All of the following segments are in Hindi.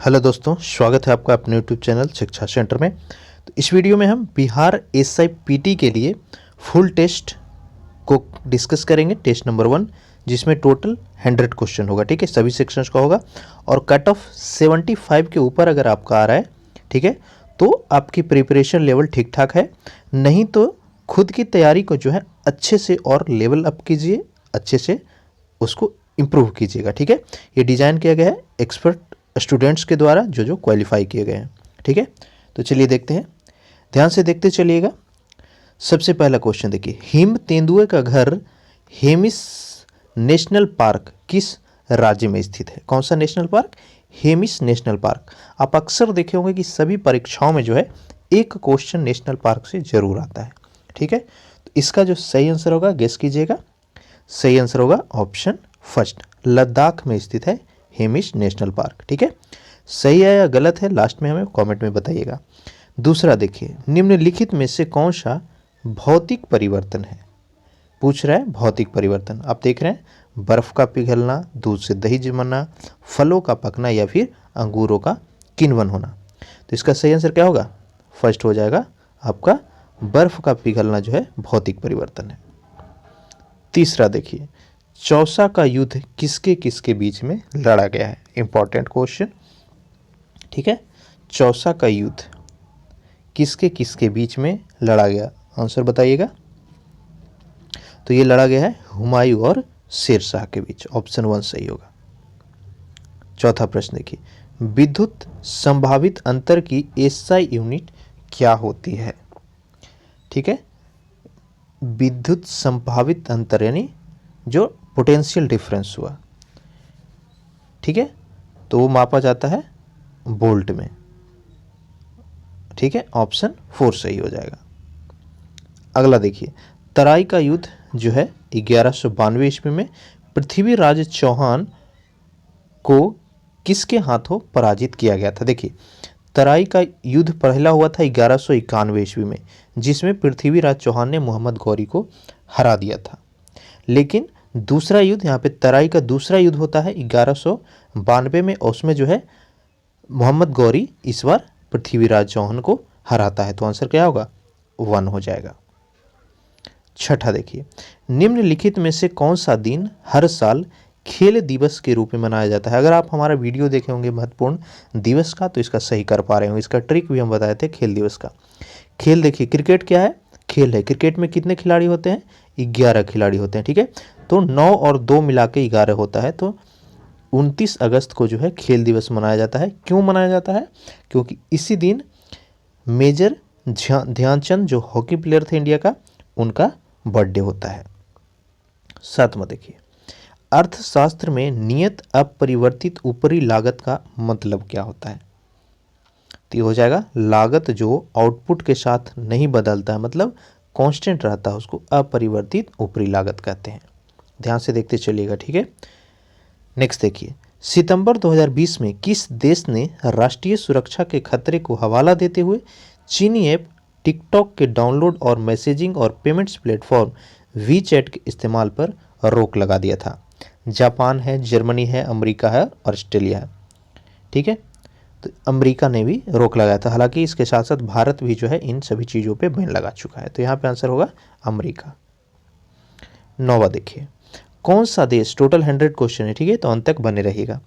हेलो दोस्तों, स्वागत है आपका अपने यूट्यूब चैनल शिक्षा सेंटर में। तो इस वीडियो में हम बिहार SIPT के लिए फुल टेस्ट को डिस्कस करेंगे। टेस्ट नंबर 1 जिसमें टोटल 100 क्वेश्चन होगा, ठीक है, सभी सेक्शंस का होगा और कट ऑफ 75 के ऊपर अगर आपका आ रहा है, ठीक है, तो आपकी प्रिपरेशन लेवल ठीक ठाक है। नहीं तो खुद की तैयारी को जो है अच्छे से और लेवल अप कीजिए, अच्छे से उसको इम्प्रूव कीजिएगा, ठीक है। ये डिज़ाइन किया गया है एक्सपर्ट स्टूडेंट्स के द्वारा जो क्वालिफाई किए गए हैं, ठीक है। तो चलिए देखते हैं, ध्यान से देखते चलिएगा। सबसे पहला क्वेश्चन देखिए, हिम तेंदुए का घर हेमिस नेशनल पार्क किस राज्य में स्थित है? कौन सा national park? Hemis national park. आप अक्सर देखे होंगे कि सभी परीक्षाओं में जो है एक क्वेश्चन नेशनल पार्क से जरूर आता है, ठीक है। तो इसका जो सही आंसर होगा गेस कीजिएगा। सही आंसर होगा ऑप्शन फर्स्ट, लद्दाख में स्थित है हेमिस नेशनल पार्क, ठीक है। सही है या गलत है लास्ट में हमें कमेंट में बताइएगा। दूसरा देखिए, निम्नलिखित में से कौन सा भौतिक परिवर्तन है? पूछ रहा है भौतिक परिवर्तन। आप देख रहे हैं बर्फ का पिघलना, दूध से दही जमना, फलों का पकना या फिर अंगूरों का किण्वन होना। तो इसका सही आंसर क्या होगा? फर्स्ट हो जाएगा आपका, बर्फ का पिघलना जो है भौतिक परिवर्तन है। तीसरा देखिए, चौसा का युद्ध किसके किसके बीच में लड़ा गया है? इंपॉर्टेंट क्वेश्चन, ठीक है। चौसा का युद्ध किसके किसके बीच में लड़ा गया? आंसर बताइएगा। तो ये लड़ा गया है हुमायूं और शेरशाह के बीच। ऑप्शन 1 सही होगा। चौथा प्रश्न देखिए, विद्युत संभावित अंतर की SI यूनिट क्या होती है? ठीक है, विद्युत संभावित अंतर यानी जो पोटेंशियल डिफरेंस हुआ, ठीक है, तो वो मापा जाता है वोल्ट में, ठीक है। ऑप्शन 4 सही हो जाएगा। अगला देखिए, तराई का युद्ध जो है 1192 ईस्वी में पृथ्वीराज चौहान को किसके हाथों पराजित किया गया था? देखिए, तराई का युद्ध पहला हुआ था 1191 ईस्वी में, जिसमें पृथ्वीराज चौहान ने मोहम्मद गौरी को हरा दिया था। लेकिन दूसरा युद्ध, यहाँ पे तराई का दूसरा युद्ध होता है 1192 में, और उसमें जो है मोहम्मद गौरी इस बार पृथ्वीराज चौहान को हराता है। तो आंसर क्या होगा? 1 हो जाएगा। छठा देखिए, निम्नलिखित में से कौन सा दिन हर साल खेल दिवस के रूप में मनाया जाता है? अगर आप हमारा वीडियो देखे होंगे महत्वपूर्ण दिवस का, तो इसका सही कर पा रहे होंगे। इसका ट्रिक भी हम बताए थे खेल दिवस का। खेल देखिए, क्रिकेट क्या है? खेल है। क्रिकेट में कितने खिलाड़ी होते हैं? 11 खिलाड़ी होते हैं, ठीक है। तो 9 और 2 मिला के 11 होता है। तो 29 अगस्त को जो है खेल दिवस मनाया जाता है। क्यों मनाया जाता है? क्योंकि इसी दिन मेजर ध्यानचंद जो हॉकी प्लेयर थे इंडिया का, उनका बर्थडे होता है। सातवां देखिए, अर्थशास्त्र में नियत अपरिवर्तित ऊपरी लागत का मतलब क्या होता है? तो ये हो जाएगा लागत जो आउटपुट के साथ नहीं बदलता है, मतलब कांस्टेंट रहता है, उसको अपरिवर्तित ऊपरी लागत कहते हैं। ध्यान से देखते चलिएगा, ठीक है। नेक्स्ट देखिए, सितंबर 2020 में किस देश ने राष्ट्रीय सुरक्षा के खतरे को हवाला देते हुए चीनी ऐप टिकटॉक के डाउनलोड और मैसेजिंग और पेमेंट्स प्लेटफॉर्म WeChat के इस्तेमाल पर रोक लगा दिया था? जापान है, जर्मनी है, अमेरिका है और ऑस्ट्रेलिया है, ठीक है। तो अमेरिका ने भी रोक लगाया था। हालांकि इसके साथ साथ भारत भी जो है इन सभी चीज़ों पे बैन लगा चुका है। तो यहाँ पे आंसर होगा अमेरिका। 9वां देखिए, कौन सा देश, टोटल 100 क्वेश्चन है, ठीक है, तो अंत तक बने रहिएगा।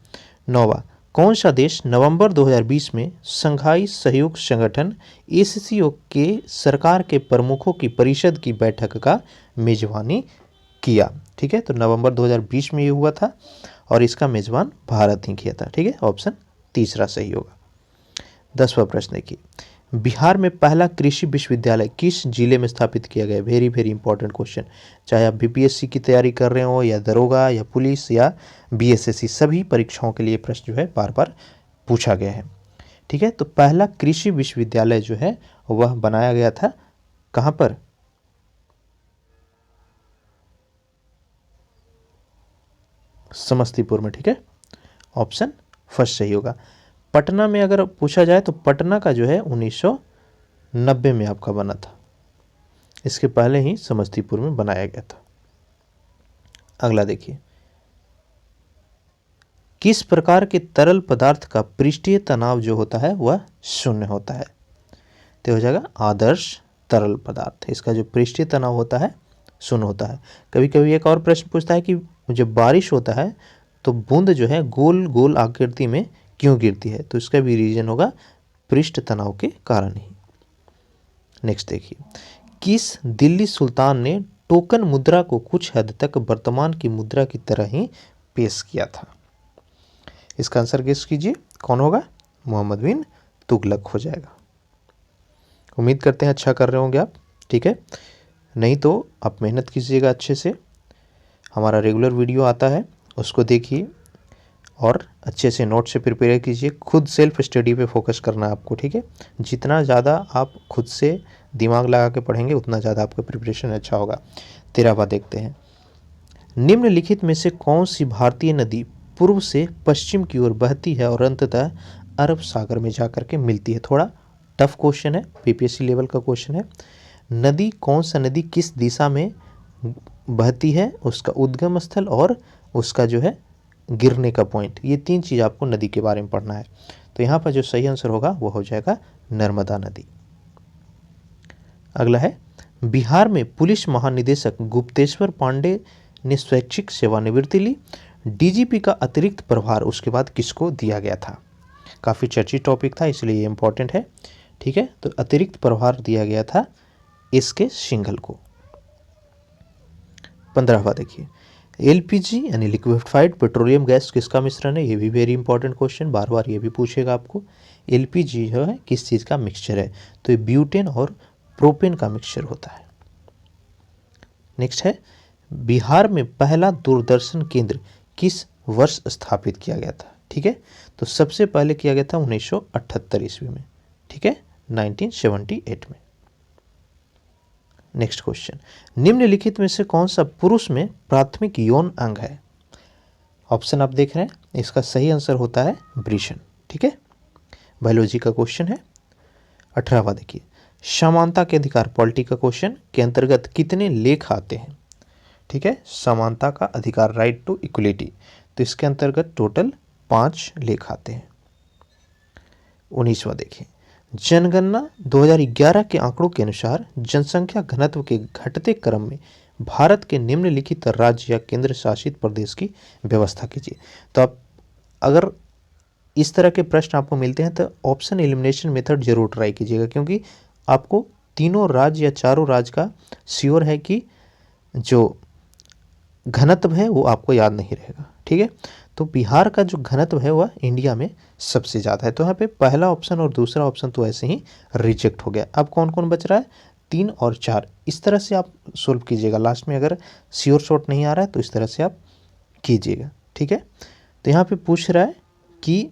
9वां, कौन सा देश नवंबर 2020 में संघाई सहयोग संगठन SCO के सरकार के प्रमुखों की परिषद की बैठक का मेजबानी किया? ठीक है, तो नवंबर 2020 में ये हुआ था और इसका मेजबान भारत ही किया था, ठीक है। ऑप्शन तीसरा सही होगा। 10वां प्रश्न देखिए, बिहार में पहला कृषि विश्वविद्यालय किस जिले में स्थापित किया गया? Very very important question. चाहे आप BPSC की तैयारी कर रहे हो या दरोगा या पुलिस या BSSC, सभी परीक्षाओं के लिए प्रश्न जो है बार बार पूछा गया है, ठीक है। तो पहला कृषि विश्वविद्यालय जो है वह बनाया गया था कहाँ पर? समस्तीपुर में, ठीक है। ऑप्शन फर्स्ट सही होगा। पटना में अगर पूछा जाए तो पटना का जो है 1990 में आपका बना था, इसके पहले ही समस्तीपुर में बनाया गया था। अगला देखिए, किस प्रकार के तरल पदार्थ का पृष्ठीय तनाव जो होता है वह शून्य होता है? तो हो जाएगा आदर्श तरल पदार्थ, इसका जो पृष्ठीय तनाव होता है शून्य होता है। कभी कभी एक और प्रश्न पूछता है कि जब बारिश होता है तो बूंद जो है गोल गोल आकृति में क्यों गिरती है? तो इसका भी रीजन होगा पृष्ठ तनाव के कारण ही। नेक्स्ट देखिए, किस दिल्ली सुल्तान ने टोकन मुद्रा को कुछ हद तक वर्तमान की मुद्रा की तरह ही पेश किया था? इसका आंसर गेस कीजिए, कौन होगा? मोहम्मद बिन तुगलक हो जाएगा। उम्मीद करते हैं अच्छा कर रहे होंगे आप, ठीक है। नहीं तो आप मेहनत कीजिएगा अच्छे से, हमारा रेगुलर वीडियो आता है उसको देखिए और अच्छे से नोट से प्रिपेयर कीजिए। खुद सेल्फ स्टडी पे फोकस करना है आपको, ठीक है। जितना ज़्यादा आप खुद से दिमाग लगा के पढ़ेंगे उतना ज़्यादा आपका प्रिपरेशन अच्छा होगा। 13वां देखते हैं, निम्नलिखित में से कौन सी भारतीय नदी पूर्व से पश्चिम की ओर बहती है और अंततः अरब सागर में जाकर के मिलती है? थोड़ा टफ क्वेश्चन है, पीपीएससी लेवल का क्वेश्चन है। नदी, कौन सा नदी किस दिशा में बहती है, उसका उद्गम स्थल और उसका जो है गिरने का पॉइंट, ये 3 चीज़ आपको नदी के बारे में पढ़ना है। तो यहाँ पर जो सही आंसर होगा वो हो जाएगा नर्मदा नदी। अगला है, बिहार में पुलिस महानिदेशक गुप्तेश्वर पांडे ने स्वैच्छिक सेवानिवृत्ति ली। डीजीपी का अतिरिक्त प्रभार उसके बाद किसको दिया गया था? काफ़ी चर्चित टॉपिक था इसलिए ये इंपॉर्टेंट है, ठीक है। तो अतिरिक्त प्रभार दिया गया था इसके सिंघल को। 15वां देखिए, एलपीजी यानी लिक्विफाइड पेट्रोलियम गैस किसका मिश्रण है? ये भी वेरी इंपॉर्टेंट क्वेश्चन, बार बार ये भी पूछेगा आपको। एलपीजी जो है किस चीज़ का मिक्सचर है? तो ये ब्यूटेन और प्रोपेन का मिक्सचर होता है। नेक्स्ट है, बिहार में पहला दूरदर्शन केंद्र किस वर्ष स्थापित किया गया था? ठीक है, तो सबसे पहले किया गया था 1978 ईस्वी में, ठीक है, 1978 में। नेक्स्ट क्वेश्चन, निम्नलिखित में से कौन सा पुरुष में प्राथमिक यौन अंग है? ऑप्शन आप देख रहे हैं, इसका सही आंसर होता है वृषण, ठीक है, बायोलॉजी का क्वेश्चन है। 18वां देखिए, समानता के अधिकार पॉलिटी का क्वेश्चन के अंतर्गत कितने लेख आते हैं? ठीक है, समानता का अधिकार, राइट टू इक्वलिटी, तो इसके अंतर्गत टोटल 5 लेख आते हैं। 19वां देखिए, जनगणना 2011 के आंकड़ों के अनुसार जनसंख्या घनत्व के घटते क्रम में भारत के निम्नलिखित राज्य या केंद्र शासित प्रदेश की व्यवस्था कीजिए। तो आप अगर इस तरह के प्रश्न आपको मिलते हैं तो ऑप्शन एलिमिनेशन मेथड जरूर ट्राई कीजिएगा, क्योंकि आपको तीनों राज्य या चारों राज्य का श्योर है कि जो घनत्व है वो आपको याद नहीं रहेगा, ठीक है। तो बिहार का जो घनत्व है वह इंडिया में सबसे ज़्यादा है। तो यहाँ पे पहला ऑप्शन और दूसरा ऑप्शन तो ऐसे ही रिजेक्ट हो गया। अब कौन कौन बच रहा है? 3 और 4। इस तरह से आप सोल्व कीजिएगा, लास्ट में अगर श्योर शॉट नहीं आ रहा है तो इस तरह से आप कीजिएगा, ठीक है। तो यहाँ पे पूछ रहा है कि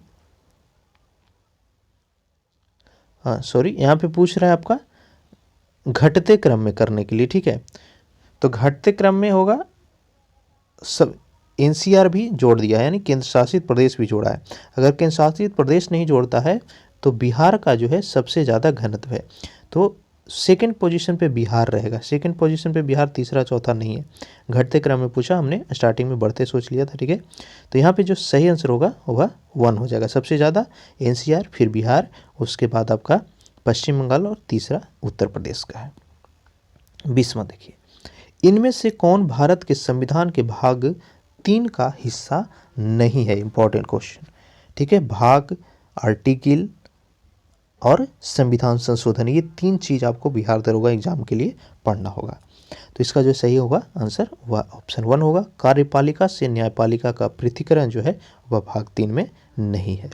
यहाँ पे पूछ रहा है आपका घटते क्रम में करने के लिए, ठीक है। तो घटते क्रम में होगा, सब एनसीआर भी जोड़ दिया है, यानी केंद्र शासित प्रदेश भी जोड़ा है। अगर केंद्र शासित प्रदेश नहीं जोड़ता है तो बिहार का जो है सबसे ज़्यादा घनत्व है, तो सेकंड पोजीशन पे बिहार रहेगा। सेकंड पोजीशन पे बिहार, तीसरा चौथा नहीं है। घटते क्रम में पूछा, हमने स्टार्टिंग में बढ़ते सोच लिया था, ठीक है। तो यहाँ पे जो सही आंसर होगा वह 1 हो जाएगा। सबसे ज़्यादा एनसीआर, फिर बिहार, उसके बाद आपका पश्चिम बंगाल और तीसरा उत्तर प्रदेश का है। 20वां देखिए, इनमें से कौन भारत के संविधान के भाग 3 का हिस्सा नहीं है? इंपॉर्टेंट क्वेश्चन, ठीक है। भाग, आर्टिकल और संविधान संशोधन, ये 3 चीज़ आपको बिहार दरोगा एग्जाम के लिए पढ़ना होगा। तो इसका जो सही होगा आंसर वह ऑप्शन 1 होगा। कार्यपालिका से न्यायपालिका का पृथकीकरण जो है वह भाग 3 में नहीं है।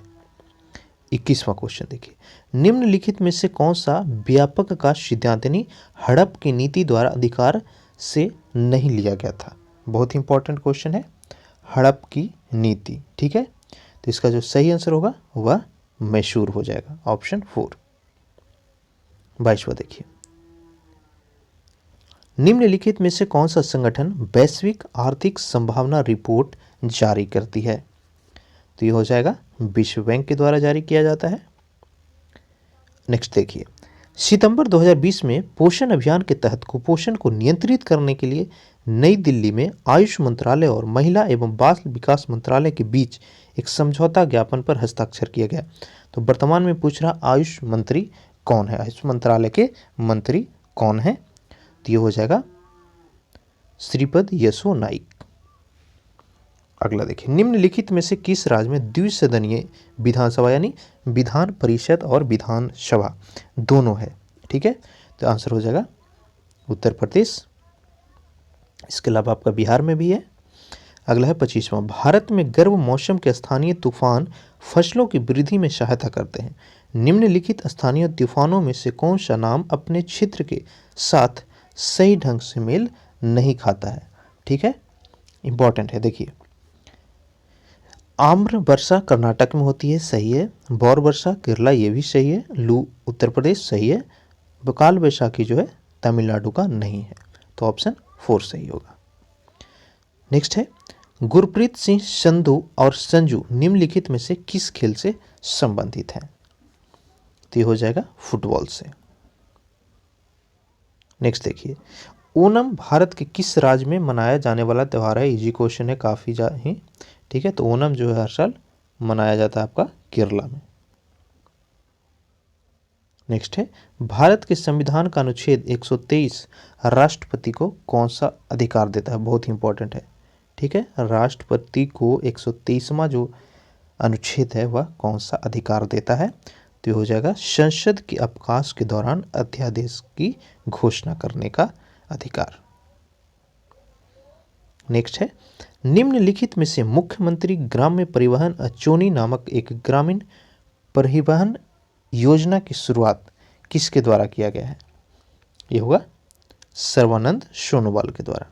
21वां क्वेश्चन देखिए, निम्नलिखित में से कौन सा व्यापक का सिद्धांत यानी हड़प की नीति द्वारा अधिकार से नहीं लिया गया था? बहुत इंपॉर्टेंट क्वेश्चन है, हड़प की नीति, ठीक है। तो इसका जो सही आंसर होगा वह मैसूर हो जाएगा, ऑप्शन 4। 22वां देखिए, निम्नलिखित में से कौन सा संगठन वैश्विक आर्थिक संभावना रिपोर्ट जारी करती है? तो ये हो जाएगा विश्व बैंक के द्वारा जारी किया जाता है। नेक्स्ट देखिए, सितंबर 2020 में पोषण अभियान के तहत कुपोषण को नियंत्रित करने के लिए नई दिल्ली में आयुष मंत्रालय और महिला एवं बाल विकास मंत्रालय के बीच एक समझौता ज्ञापन पर हस्ताक्षर किया गया। तो वर्तमान में पूछ रहा आयुष मंत्री कौन है, आयुष मंत्रालय के मंत्री कौन है? तो ये हो जाएगा श्रीपद यसो नाइक। अगला देखिए, निम्नलिखित में से किस राज्य में द्विसदनीय विधानसभा यानी विधान परिषद और विधानसभा दोनों है? ठीक है, तो आंसर हो जाएगा उत्तर प्रदेश। इसके अलावा आपका बिहार में भी है। अगला है 25वां, भारत में गर्म मौसम के स्थानीय तूफान फसलों की वृद्धि में सहायता करते हैं। निम्नलिखित स्थानीय तूफानों में से कौन सा नाम अपने क्षेत्र के साथ सही ढंग से मेल नहीं खाता है? ठीक है, इंपॉर्टेंट है। देखिए, आम्र वर्षा कर्नाटक में होती है, सही है। बौर वर्षा केरला, ये भी सही है। लू उत्तर प्रदेश, सही है। काल वैशाखी जो है तमिलनाडु का नहीं है, तो ऑप्शन 4 सही होगा। नेक्स्ट है, गुरप्रीत सिंह संधू और संजू निम्नलिखित में से किस खेल से संबंधित हैं? तो ये हो जाएगा फुटबॉल से। नेक्स्ट देखिए, ओणम भारत के किस राज्य में मनाया जाने वाला त्यौहार है? इजी क्वेश्चन है काफ़ी ही। ठीक है, तो ओणम जो है हर साल मनाया जाता है आपका केरला में। नेक्स्ट है, भारत के संविधान का अनुच्छेद 123 राष्ट्रपति को कौन सा अधिकार देता है? बहुत ही इंपॉर्टेंट है। ठीक है, राष्ट्रपति को 123वां जो अनुच्छेद है वह कौन सा अधिकार देता है? तो ये हो जाएगा संसद के अवकाश के दौरान अध्यादेश की घोषणा करने का अधिकार। नेक्स्ट है, निम्नलिखित में से मुख्यमंत्री ग्राम्य परिवहन अचोनी नामक एक ग्रामीण परिवहन योजना की शुरुआत किसके द्वारा किया गया है? ये होगा सर्बानंद सोनोवाल के द्वारा।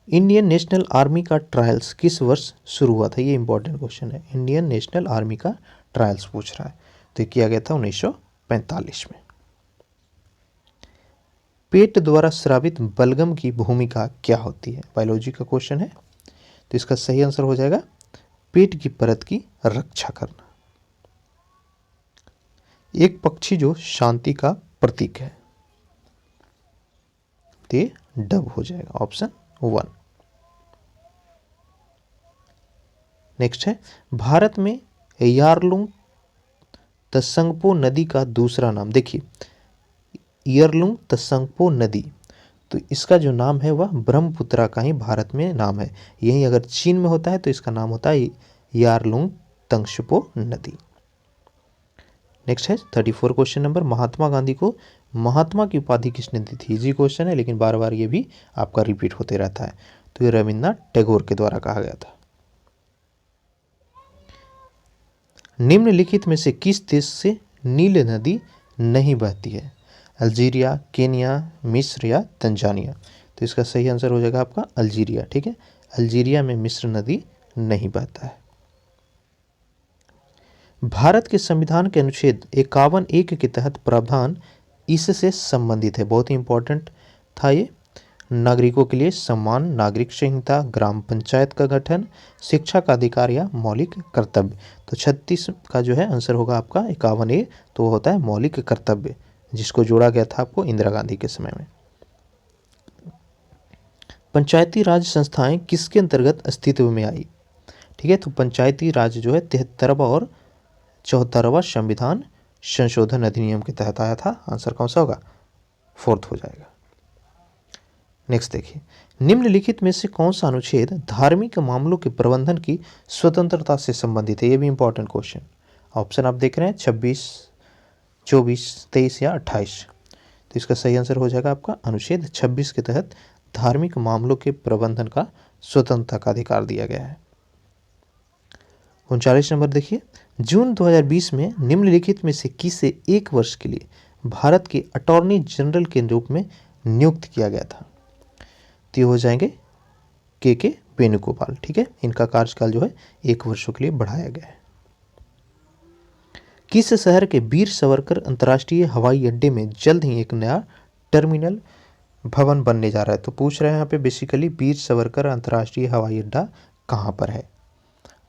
इंडियन नेशनल आर्मी का ट्रायल्स किस वर्ष शुरू हुआ था? ये इंपॉर्टेंट क्वेश्चन है। इंडियन नेशनल आर्मी का ट्रायल्स पूछ रहा है, तो ये किया गया था 1945 में। पेट द्वारा स्रावित बलगम की भूमिका क्या होती है? बायोलॉजी का क्वेश्चन है, तो इसका सही आंसर हो जाएगा पेट की परत की रक्षा करना। एक पक्षी जो शांति का प्रतीक है, तो ये डब हो जाएगा, ऑप्शन 1। नेक्स्ट है, भारत में यारलुंग तसंगपो नदी का दूसरा नाम। देखिए, यारलुंग तसंगपो नदी, तो इसका जो नाम है वह ब्रह्मपुत्रा का ही भारत में नाम है। यही अगर चीन में होता है तो इसका नाम होता है यारलुंग तंगशुपो नदी। नेक्स्ट है 34 क्वेश्चन नंबर, महात्मा गांधी को महात्मा की उपाधि किसने दी थी? इजी क्वेश्चन है, लेकिन बार बार ये भी आपका रिपीट होते रहता है। तो ये रविन्द्रनाथ टैगोर के द्वारा कहा गया था। निम्नलिखित में से किस देश से नील नदी नहीं बहती है? अल्जीरिया, केनिया, मिस्र या तंजानिया? तो इसका सही आंसर हो जाएगा आपका अल्जीरिया। ठीक है, अल्जीरिया में मिस्र नदी नहीं बहता है। भारत के संविधान के अनुच्छेद 51(1) के तहत प्रावधान इससे संबंधित है। बहुत ही इंपॉर्टेंट था ये। नागरिकों के लिए सम्मान, नागरिक संहिता, ग्राम पंचायत का गठन, शिक्षा का अधिकार या मौलिक कर्तव्य। तो 36 का जो है आंसर होगा आपका 51(a), तो वो होता है मौलिक कर्तव्य, जिसको जोड़ा गया था आपको इंदिरा गांधी के समय में। पंचायती राज संस्थाएं किसके अंतर्गत अस्तित्व में आई? ठीक है, तो पंचायती राज जो है 73वां और 74वां संविधान संशोधन अधिनियम के तहत आया था। आंसर कौन सा होगा? 4th हो जाएगा। नेक्स्ट देखिए, निम्नलिखित में से कौन सा अनुच्छेद धार्मिक मामलों के प्रबंधन की स्वतंत्रता से संबंधित है? ये भी इंपॉर्टेंट क्वेश्चन। ऑप्शन आप देख रहे हैं 26, 24, 23 या 28। तो इसका सही आंसर हो जाएगा आपका अनुच्छेद 26 के तहत धार्मिक मामलों के प्रबंधन का स्वतंत्रता का अधिकार दिया गया है। 39 नंबर देखिए, जून 2020 में निम्नलिखित में से किसे 1 वर्ष के लिए भारत के अटॉर्नी जनरल के रूप में नियुक्त किया गया था? तो ये हो जाएंगे के वेणुगोपाल। ठीक है, इनका कार्यकाल जो है 1 वर्षों के लिए बढ़ाया गया है। किस शहर के वीर सावरकर अंतर्राष्ट्रीय हवाई अड्डे में जल्द ही एक नया टर्मिनल भवन बनने जा रहा है? तो पूछ रहे हैं यहाँ पे बेसिकली वीर सावरकर अंतर्राष्ट्रीय हवाई अड्डा कहाँ पर है?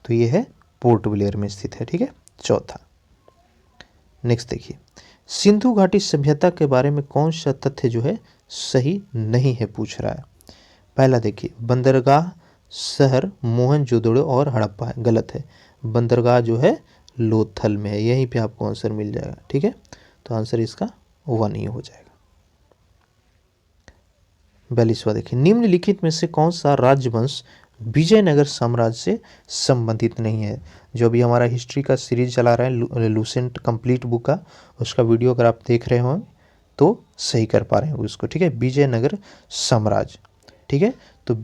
तो ये है पोर्ट ब्लेयर में स्थित है। ठीक है, चौथा। नेक्स्ट देखिए, सिंधु घाटी सभ्यता के बारे में कौन सा तथ्य जो है सही नहीं है पूछ रहा है। पहला देखिए, बंदरगाह शहर मोहनजोदड़ो और हड़प्पा है, गलत है। बंदरगाह जो है लोथल में है, यहीं पे आपको आंसर मिल जाएगा। ठीक है, तो आंसर इसका 1 ही हो जाएगा। 42वां देखिए, निम्नलिखित में से कौन सा राजवंश विजयनगर साम्राज्य से संबंधित नहीं है। जो भी हमारा हिस्ट्री का सीरीज चला रहा है लूसेंट कंप्लीट बुक का, उसका वीडियो अगर आप देख रहे हो तो सही कर पा रहे हैं उसको। ठीक है, विजयनगर साम्राज्य। ठीक है, तो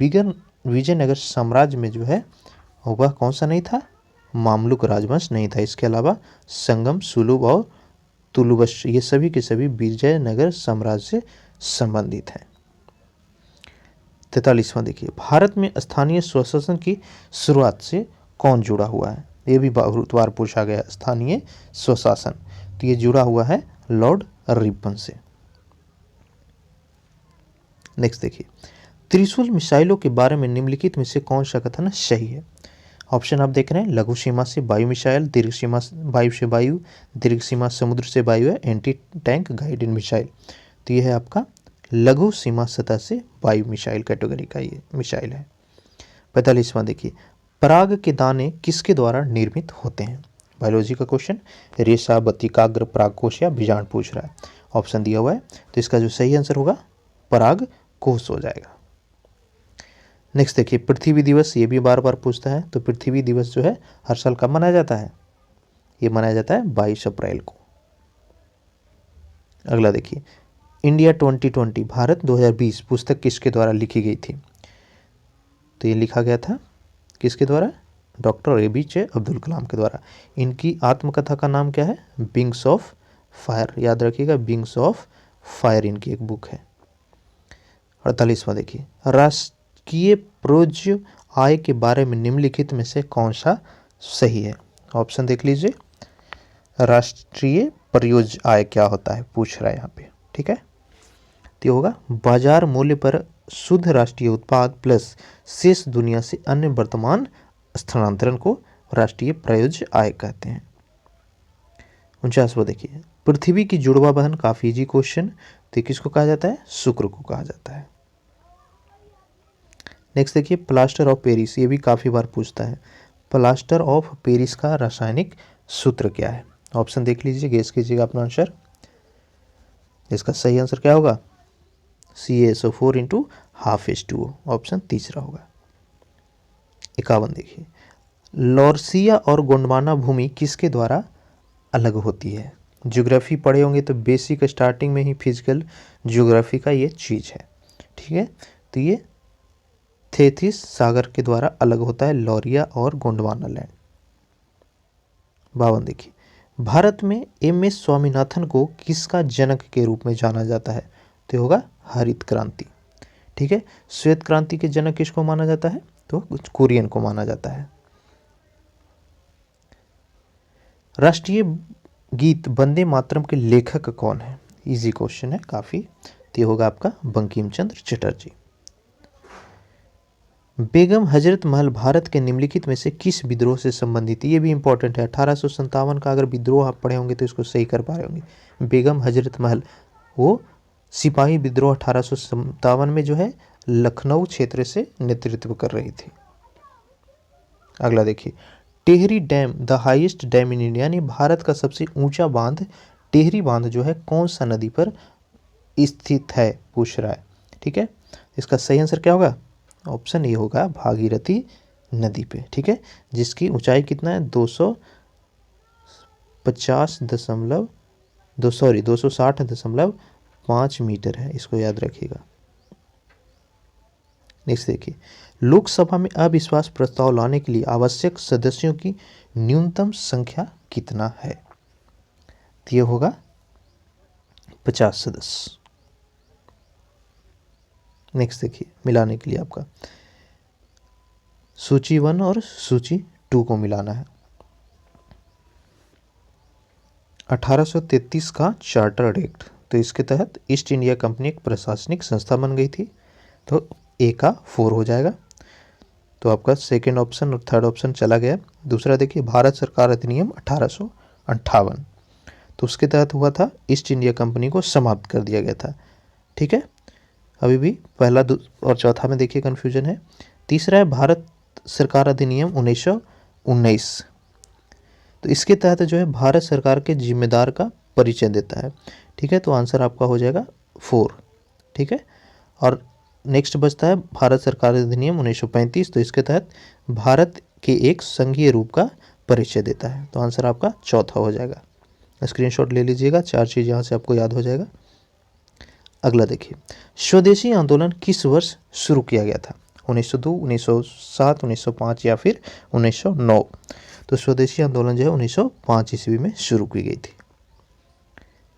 विजयनगर साम्राज्य में जो है वह कौन सा नहीं था, मामलुक राजवंश नहीं था। इसके अलावा संगम, सुलुभ और तुलुवश ये सभी के सभी विजयनगर साम्राज्य से संबंधित हैं। 43वां देखिए, भारत में स्थानीय स्वशासन की शुरुआत से कौन जुड़ा हुआ है। ये भी बहुत बार पूछा गया, स्थानीय स्वशासन, तो ये जुड़ा हुआ है लॉर्ड रिपन से। नेक्स्ट देखिए, त्रिशूल मिसाइलों के बारे में निम्नलिखित में से कौन सा कथन सही है। ऑप्शन आप देख रहे हैं, लघु सीमा से वायु मिसाइल, दीर्घ सीमा वायु से वायु, दीर्घ सीमा समुद्र से वायु है, एंटी टैंक गाइडेड मिसाइल। तो ये है आपका लघु सीमा सतह से वायु मिसाइल कैटेगरी का ये मिसाइल है। 45वां देखिए, पराग के दाने किसके द्वारा निर्मित होते हैं। बायोलॉजी का क्वेश्चन, रेशा, बत्तिकाग्र, परागकोश या बीजांड पूछ रहा है। ऑप्शन दिया हुआ है, तो इसका जो सही आंसर होगा पराग कोश हो जाएगा। नेक्स्ट देखिए, पृथ्वी दिवस, ये भी बार बार पूछता है। तो पृथ्वी दिवस जो है हर साल कब मनाया जाता है, ये मनाया जाता है 22 अप्रैल को। अगला देखिए, इंडिया 2020 भारत 2020 पुस्तक किसके द्वारा लिखी गई थी। तो ये लिखा गया था किसके द्वारा, डॉक्टर APJ अब्दुल कलाम के द्वारा। इनकी आत्मकथा का नाम क्या है, विंग्स ऑफ फायर, याद रखिएगा, विंग्स ऑफ फायर इनकी एक बुक है। 48वां देखिए, राष्ट्रीय प्रोज्य आय के बारे में निम्नलिखित में से कौन सा सही है। ऑप्शन देख लीजिए, राष्ट्रीय परियोज्य आय क्या होता है पूछ रहा है यहाँ पे। ठीक है, तो होगा बाजार मूल्य पर शुद्ध राष्ट्रीय उत्पाद प्लस शेष दुनिया से अन्य वर्तमान स्थानांतरण को राष्ट्रीय प्रयोज्य आय कहते हैं। 49वां देखिए, पृथ्वी की जुड़वा बहन, काफी इजी क्वेश्चन, तो किसको कहा जाता है, शुक्र को कहा जाता है। नेक्स्ट देखिए, प्लास्टर ऑफ पेरिस, ये भी काफी बार पूछता है। प्लास्टर ऑफ पेरिस का रासायनिक सूत्र क्या है। ऑप्शन देख लीजिए, गेस कीजिएगा अपना आंसर। इसका सही आंसर क्या होगा, CaSO4 into half H2O, option तीसरा होगा। 51 देखिए, लॉर्सिया और गोंडवाना भूमि किसके द्वारा अलग होती है। ज्योग्राफी पढ़े होंगे तो बेसिक स्टार्टिंग में ही फिजिकल ज्योग्राफी का ये चीज है। ठीक है, तो ये थेथिस सागर के द्वारा अलग होता है लॉरिया और गोंडवाना लैंड। 52 देखिए, भारत में MS स्वामीनाथन को किसका जनक के रूप में जाना जाता है। तो होगा हरित क्रांति। ठीक है, श्वेत क्रांति के जनक किसको माना जाता है, तो कुरियन को माना जाता है। राष्ट्रीय गीत वंदे मातरम के लेखक कौन है। इजी क्वेश्चन है काफी, तो ये होगा आपका बंकिम चंद्र चटर्जी। बेगम हजरत महल भारत के निम्नलिखित में से किस विद्रोह से संबंधित, ये भी इंपॉर्टेंट है। 1857 का अगर विद्रोह आप पढ़े होंगे तो इसको सही कर पा रहे होंगे। बेगम हजरत महल वो सिपाही विद्रोह 1857 में जो है लखनऊ क्षेत्र से नेतृत्व कर रही थी। अगला देखिए, Tehri dam the highest dam in India, यानी भारत का सबसे ऊंचा बांध टेहरी बांध जो है कौन सा नदी पर स्थित है पूछ रहा है। ठीक है, इसका सही आंसर क्या होगा, ऑप्शन ए होगा भागीरथी नदी पे। ठीक है, जिसकी ऊंचाई कितना है 260.5 मीटर है, इसको याद रखिएगा। नेक्स्ट देखिए, लोकसभा में अविश्वास प्रस्ताव लाने के लिए आवश्यक सदस्यों की न्यूनतम संख्या कितना है। तो ये होगा 50 सदस्य। नेक्स्ट देखिए, मिलाने के लिए आपका सूची 1 और सूची 2 को मिलाना है। 1833 का चार्टर एक्ट, तो इसके तहत ईस्ट इंडिया कंपनी एक प्रशासनिक संस्था बन गई थी, तो ए का 4 हो जाएगा। तो आपका सेकेंड ऑप्शन और थर्ड ऑप्शन चला गया। दूसरा देखिए, भारत सरकार अधिनियम 1858, तो उसके तहत हुआ था ईस्ट इंडिया कंपनी को समाप्त कर दिया गया था। ठीक है, अभी भी पहला और चौथा में देखिए कन्फ्यूजन है। तीसरा है भारत सरकार अधिनियम 1919, तो इसके तहत जो है भारत सरकार के जिम्मेदार का परिचय देता है। ठीक है, तो आंसर आपका हो जाएगा 4। ठीक है, और नेक्स्ट बचता है भारत सरकार अधिनियम 1935, तो इसके तहत भारत के एक संघीय रूप का परिचय देता है। तो आंसर आपका चौथा हो जाएगा। स्क्रीनशॉट ले लीजिएगा, 4 चीज़ यहाँ से आपको याद हो जाएगा। अगला देखिए, स्वदेशी आंदोलन किस वर्ष शुरू किया गया था? 1902, 1907, 1905 या फिर 1909? तो स्वदेशी आंदोलन जो है 1905 ईस्वी में शुरू की गई थी।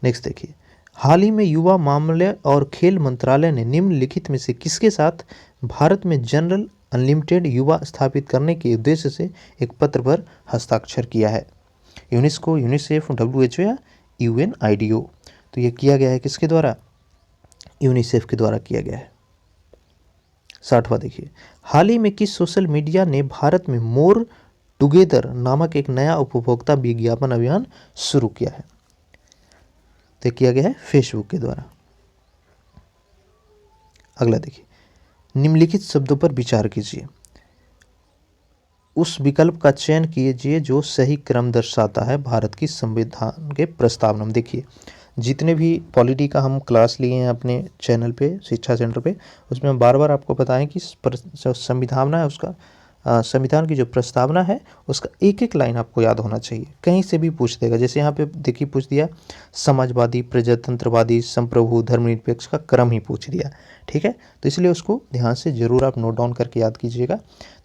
नेक्स्ट देखिए, हाल ही में युवा मामले और खेल मंत्रालय ने निम्नलिखित में से किसके साथ भारत में जनरल अनलिमिटेड युवा स्थापित करने के उद्देश्य से एक पत्र पर हस्ताक्षर किया है? यूनेस्को, यूनिसेफ, WHO या UNIDO? तो ये किया गया है किसके द्वारा? यूनिसेफ के द्वारा किया गया है। 60वां देखिए, हाल ही में किस सोशल मीडिया ने भारत में मोर टुगेदर नामक एक नया उपभोक्ता विज्ञापन अभियान शुरू किया है? तो किया गया है फेसबुक के द्वारा। अगला देखिए, निम्नलिखित शब्दों पर विचार कीजिए, उस विकल्प का चयन कीजिए जो सही क्रम दर्शाता है भारत की संविधान के प्रस्तावना में। देखिए, जितने भी पॉलिटी का हम क्लास लिए हैं अपने चैनल पे, शिक्षा सेंटर पे, उसमें हम बार बार आपको बताएं कि जो संविधान है उसका संविधान की जो प्रस्तावना है उसका एक एक लाइन आपको याद होना चाहिए, कहीं से भी पूछ देगा। जैसे यहाँ पे देखिए पूछ दिया समाजवादी, प्रजातंत्रवादी, संप्रभु, धर्मनिरपेक्ष का क्रम ही पूछ दिया। ठीक है, तो इसलिए उसको ध्यान से ज़रूर आप नोट डाउन करके याद कीजिएगा।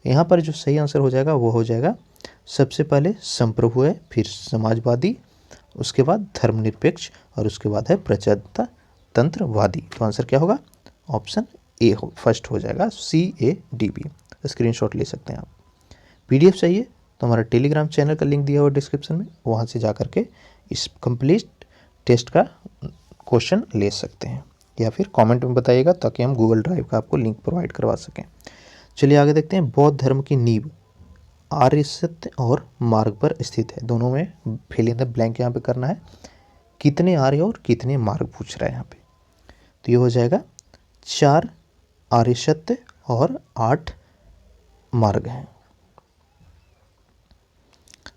यहाँ पर जो सही आंसर हो जाएगा वो हो जाएगा, सबसे पहले संप्रभु है, फिर समाजवादी, उसके बाद धर्मनिरपेक्ष और उसके बाद है प्रजातंत्रवादी। तो आंसर क्या होगा? ऑप्शन ए हो, फर्स्ट हो जाएगा, CADB। स्क्रीनशॉट ले सकते हैं आप। PDF चाहिए तो हमारा टेलीग्राम चैनल का लिंक दिया हुआ डिस्क्रिप्शन में, वहाँ से जा करके इस कंप्लीट टेस्ट का क्वेश्चन ले सकते हैं, या फिर कमेंट में बताइएगा ताकि हम गूगल ड्राइव का आपको लिंक प्रोवाइड करवा सकें। चलिए आगे देखते हैं, बौद्ध धर्म की नींव आर्य सत्य और मार्ग पर स्थित है। दोनों में फिल इन द ब्लैंक यहाँ पे करना है। कितने आर्य और कितने मार्ग पूछ रहा है यहाँ पे? तो ये हो जाएगा 4 आर्य सत्य और 8 मार्ग हैं।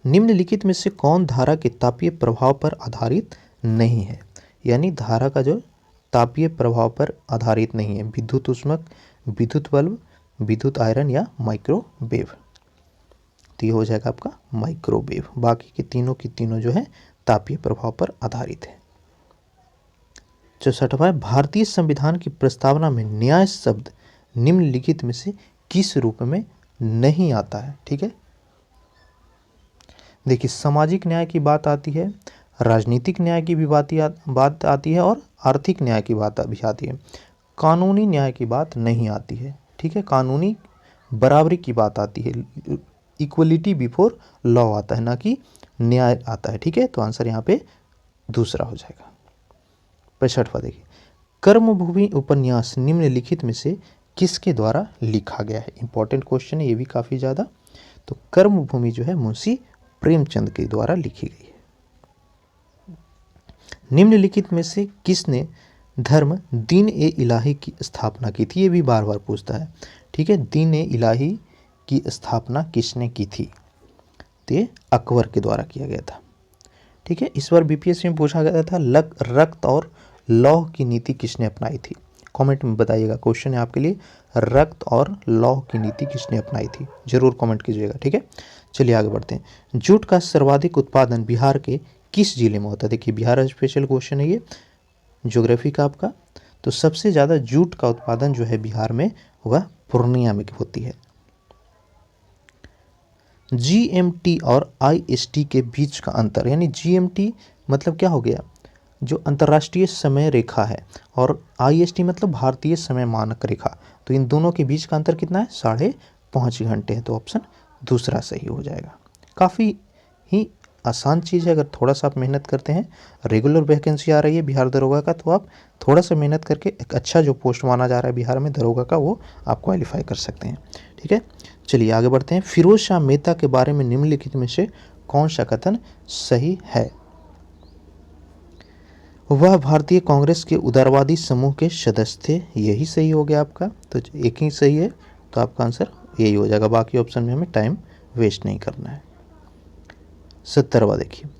निम्नलिखित में से कौन धारा के तापीय प्रभाव पर आधारित नहीं है? यानी धारा का जो तापीय प्रभाव पर आधारित नहीं है, विद्युत ऊष्मक, विद्युत बल्ब, विद्युत आयरन या माइक्रोवेव? तो ये हो जाएगा आपका माइक्रोवेव। बाकी के तीनों की तीनों जो है तापीय प्रभाव पर आधारित है। 64वां, भारतीय संविधान की प्रस्तावना में न्याय शब्द निम्नलिखित में से किस रूप में नहीं आता है? ठीक है, देखिए, सामाजिक न्याय की बात आती है, राजनीतिक न्याय की भी बात आती है और आर्थिक न्याय की बात भी आती है। कानूनी न्याय की बात नहीं आती है। ठीक है, कानूनी बराबरी की बात आती है, इक्वलिटी बिफोर लॉ आता है, ना कि न्याय आता है। ठीक है, तो आंसर यहाँ पे दूसरा हो जाएगा। 65वां देखिए, कर्मभूमि उपन्यास निम्नलिखित में से किसके द्वारा लिखा गया है? इंपॉर्टेंट क्वेश्चन है ये भी काफ़ी ज़्यादा। तो कर्मभूमि जो है मुंशी प्रेमचंद के द्वारा लिखी गई है। निम्नलिखित में से किसने धर्म दीन ए इलाही की स्थापना की थी? ये भी बार बार पूछता है। ठीक है, दीन ए इलाही की स्थापना किसने की थी? तो ये अकबर के द्वारा किया गया था। ठीक है, इस बार BPSC में पूछा गया था रक्त और लौह की नीति किसने अपनाई थी? कमेंट में बताइएगा, क्वेश्चन है आपके लिए, रक्त और लौह की नीति किसने अपनाई थी? जरूर कमेंट कीजिएगा। ठीक है, चलिए आगे बढ़ते हैं। जूट का सर्वाधिक उत्पादन बिहार के किस जिले में होता है? देखिए, बिहार स्पेशल क्वेश्चन है ये, ज्योग्राफी का आपका। तो सबसे ज़्यादा जूट का उत्पादन जो है बिहार में वह पूर्णिया में होती है। GMT और IST के बीच का अंतर, यानी GMT मतलब क्या हो गया? जो अंतर्राष्ट्रीय समय रेखा है, और IST मतलब भारतीय समय मानक रेखा। तो इन दोनों के बीच का अंतर कितना है? 5.5 घंटे है। तो ऑप्शन दूसरा सही हो जाएगा। काफ़ी ही आसान चीज़ है, अगर थोड़ा सा आप मेहनत करते हैं। रेगुलर वैकेंसी आ रही है बिहार दरोगा का, तो आप थोड़ा सा मेहनत करके एक अच्छा जो पोस्ट माना जा रहा है बिहार में दरोगा का, वो आप क्वालिफाई कर सकते हैं। ठीक है, चलिए आगे बढ़ते हैं। फिरोज शाह मेहता के बारे में निम्नलिखित में से कौन सा कथन सही है? वह भारतीय कांग्रेस के उदारवादी समूह के सदस्य थे। यही सही हो गया आपका, तो एक ही सही है, तो आपका आंसर यही हो जाएगा। बाकी ऑप्शन में हमें टाइम वेस्ट नहीं करना है। 70वां देखिए,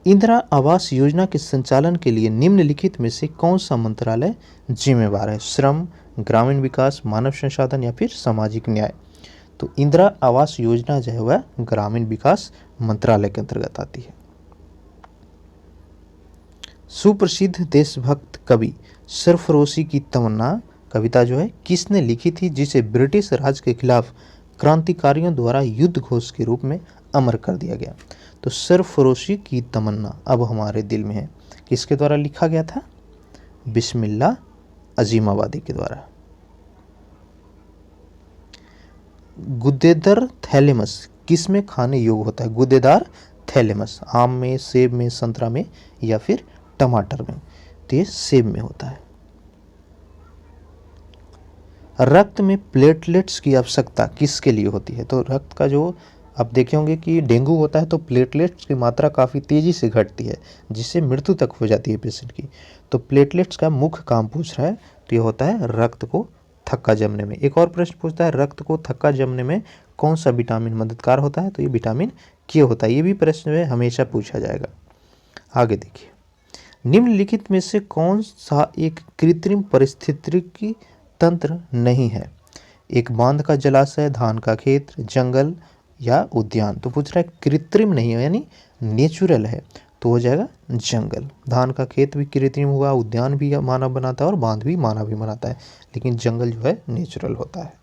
इंदिरा आवास योजना के संचालन के लिए निम्नलिखित में से कौन सा मंत्रालय जिम्मेवार है? श्रम, ग्रामीण विकास, मानव संसाधन या फिर सामाजिक न्याय? तो इंदिरा आवास योजना जो है वह ग्रामीण विकास मंत्रालय के अंतर्गत आती है। सुप्रसिद्ध देशभक्त कवि सरफरोशी की तमन्ना कविता जो है किसने लिखी थी, जिसे ब्रिटिश राज के खिलाफ क्रांतिकारियों द्वारा युद्ध घोष के रूप में अमर कर दिया गया? तो सरफरोशी की तमन्ना अब हमारे दिल में है, किसके द्वारा लिखा गया था? बिस्मिल्लाह अजीमाबादी के द्वारा। गुदेदार थैलेमस किस में खाने योग्य होता है? गुदेदार थैलेमस आम में, सेब में, संतरा में या फिर टमाटर में? तो ये सेब में होता है। रक्त में प्लेटलेट्स की आवश्यकता किसके लिए होती है? तो रक्त का जो आप देखे होंगे कि डेंगू होता है तो प्लेटलेट्स की मात्रा काफ़ी तेज़ी से घटती है, जिससे मृत्यु तक हो जाती है पेशेंट की। तो प्लेटलेट्स का मुख्य काम पूछ रहा है, तो ये होता है रक्त को थक्का जमने में। एक और प्रश्न पूछता है, रक्त को थक्का जमने में कौन सा विटामिन मददगार होता है? तो ये विटामिन के होता है। ये भी प्रश्न में हमेशा पूछा जाएगा। आगे देखिए, निम्नलिखित में से कौन सा एक कृत्रिम पारिस्थितिकी तंत्र नहीं है? एक बांध का जलाशय, धान का खेत, जंगल या उद्यान? तो पूछ रहा है कृत्रिम नहीं है, यानी नेचुरल है, तो हो जाएगा जंगल। धान का खेत भी कृत्रिम हुआ, उद्यान भी मानव बनाता है और बांध भी मानव ही बनाता है, लेकिन जंगल जो है नेचुरल होता है।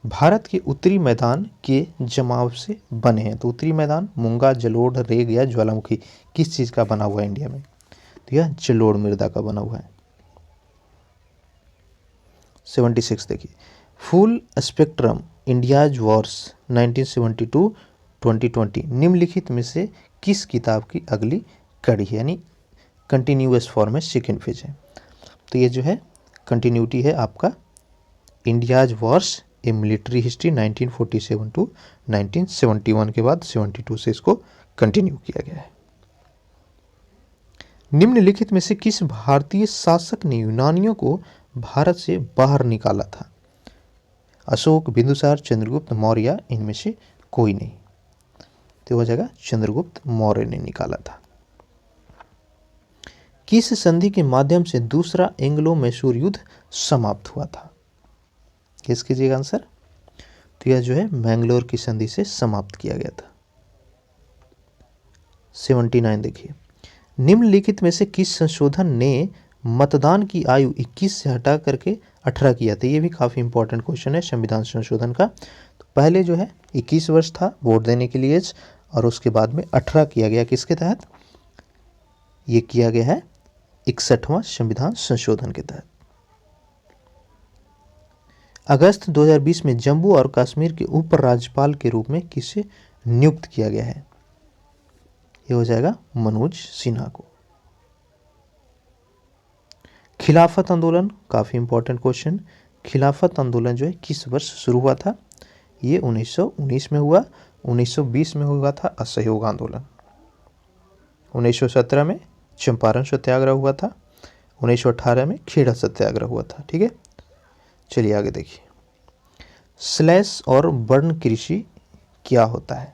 भारत के उत्तरी मैदान के जमाव से बने हैं। तो उत्तरी मैदान मूंगा, जलोढ़, रेग या ज्वालामुखी किस चीज़ का बना हुआ है इंडिया में? तो यह जलोढ़ मृदा का बना हुआ है। 76 देखिए, फुल स्पेक्ट्रम इंडियाज वॉर्स 1972-2020 निम्नलिखित में से किस किताब की अगली कड़ी है, यानी कंटिन्यूअस फॉर्म है, सेकेंड फेज है? तो ये जो है कंटिन्यूटी है आपका India's wars a military history 1947 to 1971 के बाद 72 से इसको कंटिन्यू किया गया है। निम्नलिखित में से किस भारतीय शासक ने यूनानियों को भारत से बाहर निकाला था? अशोक, बिंदुसार, चंद्रगुप्त मौर्य, इनमें से कोई नहीं। तो हो जाएगा चंद्रगुप्त मौर्य ने निकाला था। किस संधि के माध्यम से दूसरा एंग्लो मैसूर युद्ध समाप्त हुआ था? किस कीजिएगा आंसर? तो यह जो है मैंगलोर की संधि से समाप्त किया गया था। 79 देखिए, निम्नलिखित में से किस संशोधन ने मतदान की आयु 21 से हटा करके 18 किया था? ये भी काफ़ी इंपॉर्टेंट क्वेश्चन है संविधान संशोधन का। तो पहले जो है 21 वर्ष था वोट देने के लिए, और उसके बाद में 18 किया गया। किसके तहत ये किया गया है? 61वां संविधान संशोधन के तहत। अगस्त 2020 में जम्मू और कश्मीर के उप राज्यपाल के रूप में किसे नियुक्त किया गया है? ये हो जाएगा मनोज सिन्हा को। खिलाफत आंदोलन काफ़ी इंपॉर्टेंट क्वेश्चन। खिलाफत आंदोलन जो है किस वर्ष शुरू हुआ था? ये 1919 में हुआ। 1920 में हुआ था असहयोग आंदोलन। 1917 में चंपारण सत्याग्रह हुआ था। 1918 में खेड़ा सत्याग्रह हुआ था। ठीक है, चलिए आगे देखिए, स्लैश और बर्न कृषि क्या होता है?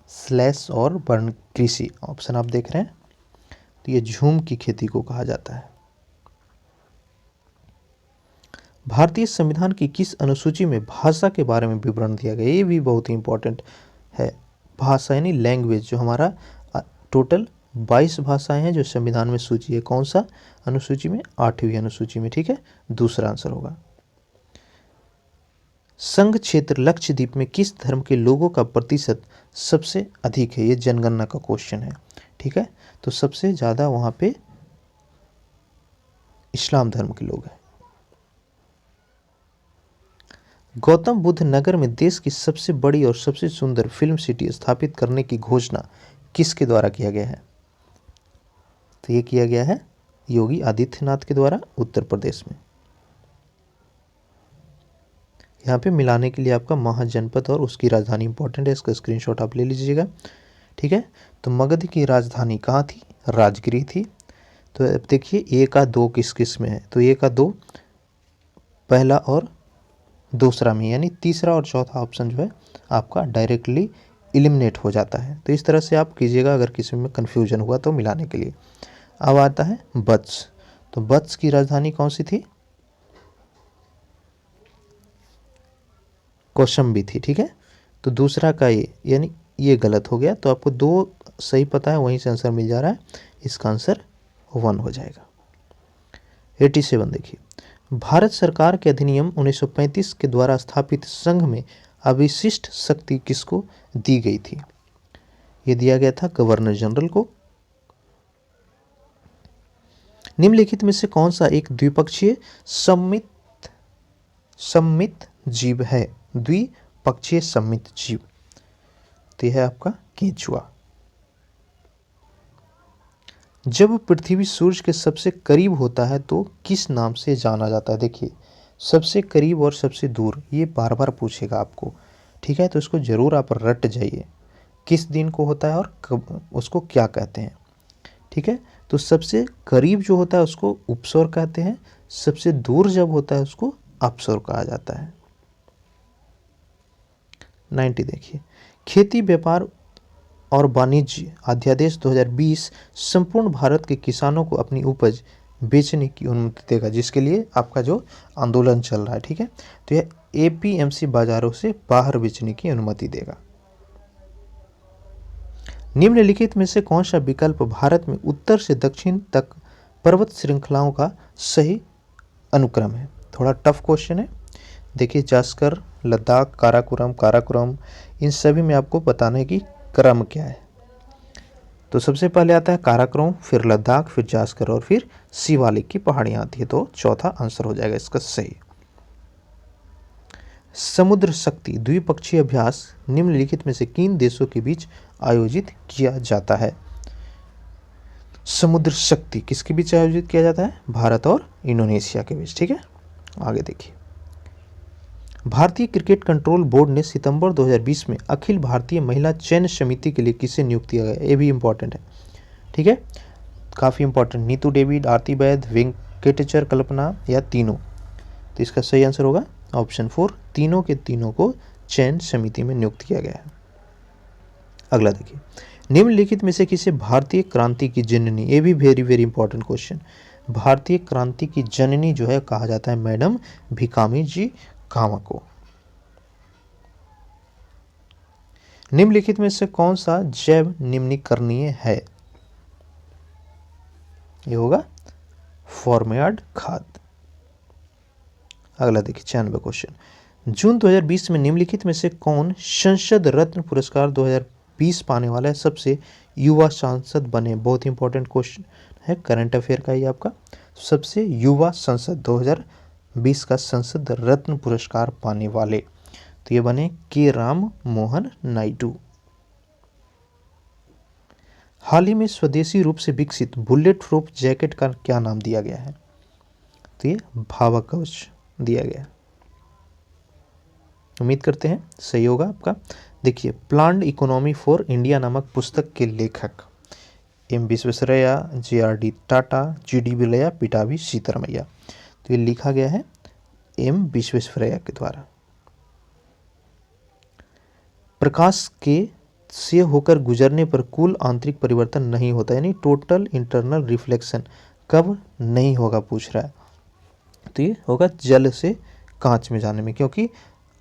स्लैश और बर्न कृषि ऑप्शन आप देख रहे हैं, तो ये झूम की खेती को कहा जाता है। भारतीय संविधान की किस अनुसूची में भाषा के बारे में विवरण दिया गया? ये भी बहुत ही इंपॉर्टेंट है। भाषा यानी लैंग्वेज, जो हमारा टोटल 22 भाषाएं हैं जो संविधान में सूची है। कौन सा अनुसूची में? 8वीं अनुसूची में। ठीक है, दूसरा आंसर होगा। संघ क्षेत्र लक्षद्वीप में किस धर्म के लोगों का प्रतिशत सबसे अधिक है? ये जनगणना का क्वेश्चन है। ठीक है, तो सबसे ज़्यादा वहाँ पे इस्लाम धर्म के लोग हैं। गौतम बुद्ध नगर में देश की सबसे बड़ी और सबसे सुंदर फिल्म सिटी स्थापित करने की घोषणा किसके द्वारा किया गया है? तो ये किया गया है योगी आदित्यनाथ के द्वारा उत्तर प्रदेश में। यहाँ पे मिलाने के लिए आपका महाजनपद और उसकी राजधानी इंपॉर्टेंट है, इसका स्क्रीनशॉट आप ले लीजिएगा। ठीक है, तो मगध की राजधानी कहाँ थी? राजगिरी थी। तो अब देखिए ए का 2 किस किस में है, तो ए का 2 पहला और दूसरा में, यानी तीसरा और चौथा ऑप्शन जो है आपका डायरेक्टली एलिमिनेट हो जाता है। तो इस तरह से आप कीजिएगा अगर किसी में कन्फ्यूजन हुआ तो मिलाने के लिए। अब आता है वत्स, तो वत्स की राजधानी कौन सी थी? कौशंबी थी, ठीक है। तो दूसरा का ये, यानी ये गलत हो गया, तो आपको 2 सही पता है, वहीं से आंसर मिल जा रहा है। इसका आंसर 1 हो जाएगा। 87 देखिए, भारत सरकार के अधिनियम 1935 के द्वारा स्थापित संघ में अविशिष्ट शक्ति किसको दी गई थी? ये दिया गया था गवर्नर जनरल को। निम्नलिखित में से कौन सा एक द्विपक्षीय सम्मित जीव है? द्विपक्षीय सम्मित जीव, तो यह है आपका केंचुआ। जब पृथ्वी सूर्य के सबसे करीब होता है तो किस नाम से जाना जाता है? देखिए, सबसे करीब और सबसे दूर ये बार बार पूछेगा आपको, ठीक है। तो इसको जरूर आप रट जाइए, किस दिन को होता है और कब उसको क्या कहते हैं, ठीक है। तो सबसे करीब जो होता है उसको उपसौर कहते हैं, सबसे दूर जब होता है उसको अपसौर कहा जाता है। 90 देखिए, खेती व्यापार और वाणिज्य अध्यादेश 2020 संपूर्ण भारत के किसानों को अपनी उपज बेचने की अनुमति देगा, जिसके लिए आपका जो आंदोलन चल रहा है, ठीक है। तो यह एपीएमसी बाजारों से बाहर बेचने की अनुमति देगा। निम्नलिखित में से कौन सा विकल्प भारत में उत्तर से दक्षिण तक पर्वत श्रृंखलाओं का सही अनुक्रम है? थोड़ा टफ क्वेश्चन है। देखिए, जास्कर, लद्दाख, काराकोरम, इन सभी में आपको बताना है कि क्रम क्या है। तो सबसे पहले आता है काराकोरम, फिर लद्दाख, फिर जास्कर और फिर शिवालिक की पहाड़ियां आती है। तो चौथा आंसर हो जाएगा इसका सही। समुद्र शक्ति द्विपक्षीय अभ्यास निम्नलिखित में से किन देशों के बीच आयोजित किया जाता है? समुद्र शक्ति किसके बीच आयोजित किया जाता है? भारत और इंडोनेशिया के बीच, ठीक है। आगे देखिए, भारतीय क्रिकेट कंट्रोल बोर्ड ने सितंबर 2020 में अखिल भारतीय महिला चयन समिति के लिए किसे नियुक्त किया गया? ये भी इंपॉर्टेंट है, ठीक है, काफ़ी इंपॉर्टेंट। नीतू डेविड, आरती वैद, वेंकटेचर कल्पना या तीनों? तो इसका सही आंसर होगा ऑप्शन 4, तीनों के तीनों को चयन समिति में नियुक्त किया गया है। अगला देखिए, निम्नलिखित में से किसे भारतीय क्रांति की जननी? ये भी वेरी वेरी इंपॉर्टेंट क्वेश्चन। भारतीय क्रांति की जननी जो है कहा जाता है मैडम भिकामी जी कामा को। निम्नलिखित में से कौन सा जैव निम्नीकरणीय है? ये होगा फॉर्मयार्ड खाद। अगला देखिए, 96 क्वेश्चन, जून 2020 में निम्नलिखित में से कौन संसद रत्न पुरस्कार 2020 पाने वाला है? सबसे युवा सांसद बने, बहुत इंपॉर्टेंट क्वेश्चन है, करंट अफेयर का ही आपका। सबसे युवा संसद 2020 का संसद रत्न पुरस्कार पाने वाले, तो ये बने के राम मोहन नायडू। हाल ही में स्वदेशी रूप से विकसित बुलेट प्रूफ जैकेट का क्या नाम दिया गया है? तो ये भावा कवच दिया गया। उम्मीद करते हैं सही होगा आपका। देखिए, प्लान्ड इकोनॉमी फॉर इंडिया नामक पुस्तक के लेखक M Visvesvaraya, JRD Tata, GD Birla, Pattabhi Sitaramayya. तो ये लिखा गया है एम विश्वेश्वरैया के द्वारा। प्रकाश के से होकर गुजरने पर कुल आंतरिक परिवर्तन नहीं होता, यानी टोटल इंटरनल रिफ्लेक्शन कब नहीं होगा पूछ रहा है। तो ये होगा जल से कांच में जाने में, क्योंकि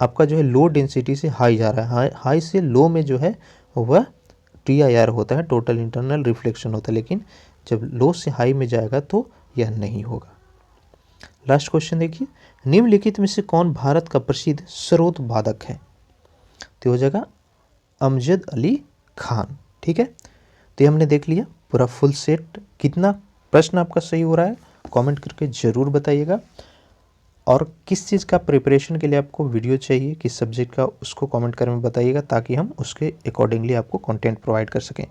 आपका जो है लो डेंसिटी से हाई जा रहा है, हाई से लो में जो है वह TIR होता है, टोटल इंटरनल रिफ्लेक्शन होता है, लेकिन जब लो से हाई में जाएगा तो यह नहीं होगा। लास्ट क्वेश्चन देखिए, निम्नलिखित में से कौन भारत का प्रसिद्ध सरोद वादक है? तो हो जाएगा अमजद अली खान, ठीक है। तो ये हमने देख लिया पूरा फुल सेट। कितना प्रश्न आपका सही हो रहा है कमेंट करके ज़रूर बताइएगा, और किस चीज़ का प्रिपरेशन के लिए आपको वीडियो चाहिए, किस सब्जेक्ट का, उसको कमेंट करके बताइएगा, ताकि हम उसके अकॉर्डिंगली आपको कंटेंट प्रोवाइड कर सकें।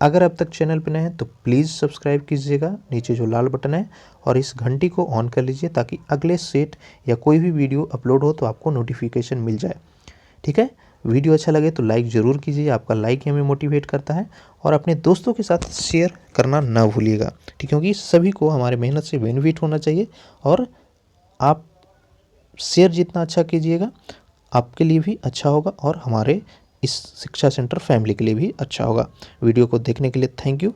अगर अब तक चैनल पर नए हैं तो प्लीज़ सब्सक्राइब कीजिएगा, नीचे जो लाल बटन है, और इस घंटी को ऑन कर लीजिए ताकि अगले सेट या कोई भी वीडियो अपलोड हो तो आपको नोटिफिकेशन मिल जाए, ठीक है। वीडियो अच्छा लगे तो लाइक ज़रूर कीजिए, आपका लाइक ही हमें मोटिवेट करता है। और अपने दोस्तों के साथ शेयर करना ना भूलिएगा, ठीक, क्योंकि सभी को हमारे मेहनत से बेनिफिट होना चाहिए। और आप शेयर जितना अच्छा कीजिएगा आपके लिए भी अच्छा होगा और हमारे इस शिक्षा सेंटर फैमिली के लिए भी अच्छा होगा। वीडियो को देखने के लिए थैंक यू।